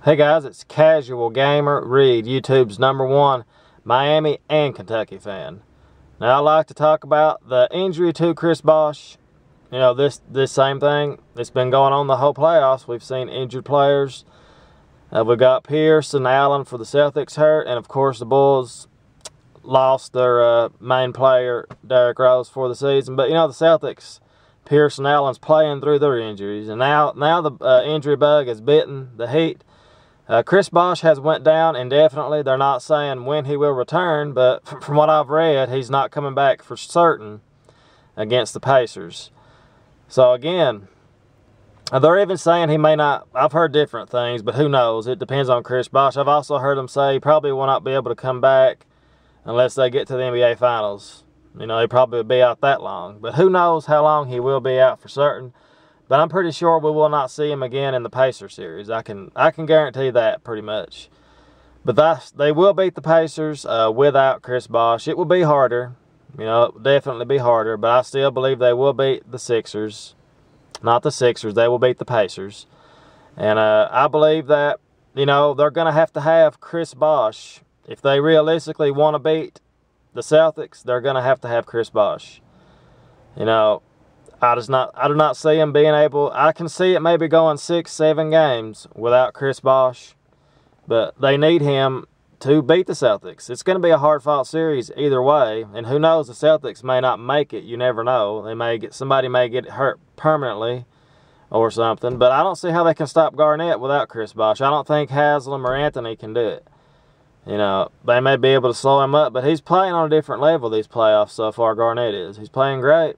Hey guys, it's Casualgamerreed, YouTube's #1 Miami and Kentucky fan. Now I'd like to talk about the injury to Chris Bosh. You know, this same thing, it's been going on the whole playoffs. We've seen injured players. We've got Pierce and Allen for the Celtics hurt, and of course the Bulls lost their main player, Derrick Rose, for the season. But you know, the Celtics, Pierce and Allen's playing through their injuries, and now the injury bug has bitten the Heat. Chris Bosh has went down indefinitely. They're not saying when he will return, but from what I've read, he's not coming back for certain against the Pacers. So again, they're even saying he may not. I've heard different things, but who knows? It depends on Chris Bosh. I've also heard him say he probably will not be able to come back unless they get to the NBA Finals. You know, he probably will be out that long. But who knows how long he will be out for certain. But I'm pretty sure we will not see him again in the Pacers series. I can guarantee that pretty much. But they will beat the Pacers without Chris Bosh. It will be harder. You know, it will definitely be harder. But I still believe they will beat the Sixers. Not the Sixers. They will beat the Pacers. And I believe that, you know, they're going to have Chris Bosh. If they realistically want to beat the Celtics, they're going to have Chris Bosh. You know, I do not see him being able. I can see it maybe going 6-7 games without Chris Bosh, but they need him to beat the Celtics. It's going to be a hard-fought series either way, and who knows, the Celtics may not make it. You never know. Somebody may get hurt permanently or something, but I don't see how they can stop Garnett without Chris Bosh. I don't think Haslam or Anthony can do it. You know, they may be able to slow him up, but he's playing on a different level these playoffs so far, Garnett is. He's playing great.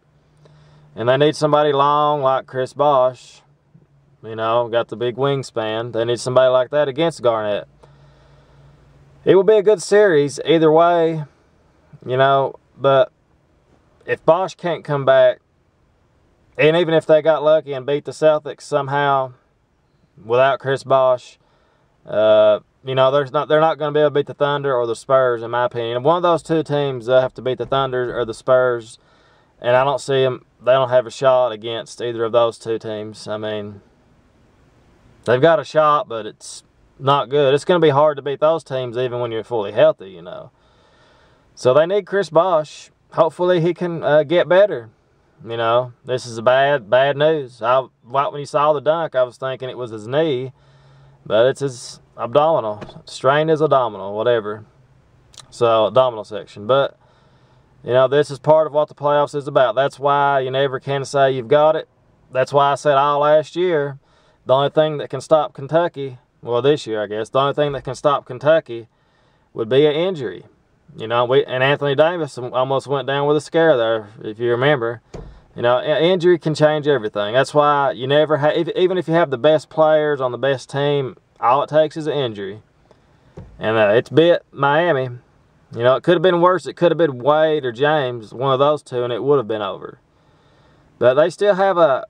And they need somebody long like Chris Bosh. You know, got the big wingspan. They need somebody like that against Garnett. It will be a good series either way, you know, but if Bosh can't come back, and even if they got lucky and beat the Celtics somehow without Chris Bosh, you know, they're not going to be able to beat the Thunder or the Spurs, in my opinion. One of those two teams, they'll have to beat the Thunder or the Spurs, and I don't see them. They don't have a shot against either of those two teams. I mean, they've got a shot, but it's not good. It's going to be hard to beat those teams even when you're fully healthy, you know. So they need Chris Bosh. Hopefully he can get better. You know, this is bad news. Right when you saw the dunk, I was thinking it was his knee, but it's his abdominal. Strained his abdominal, whatever. So, abdominal section. But, you know, this is part of what the playoffs is about. That's why you never can say you've got it. That's why I said all last year, the only thing that can stop Kentucky, well, this year, I guess, the only thing that can stop Kentucky would be an injury. You know, and Anthony Davis almost went down with a scare there, if you remember. You know, injury can change everything. That's why you never have, even if you have the best players on the best team, all it takes is an injury. And it's bit Miami. You know, it could have been worse. It could have been Wade or James, one of those two, and it would have been over. But they still have a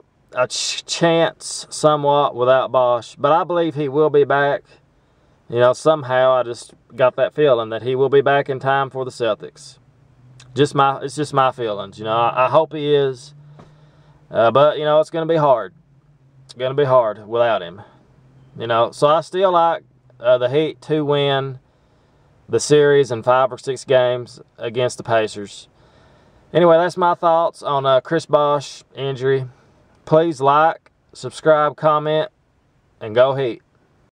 chance somewhat without Bosh. But I believe he will be back. You know, somehow I just got that feeling that he will be back in time for the Celtics. It's just my feelings. You know, I hope he is. But, you know, it's going to be hard. It's going to be hard without him. You know, so I still like the Heat to win the series in 5 or 6 games against the Pacers. Anyway, that's my thoughts on Chris Bosh injury. Please like, subscribe, comment, and go Heat.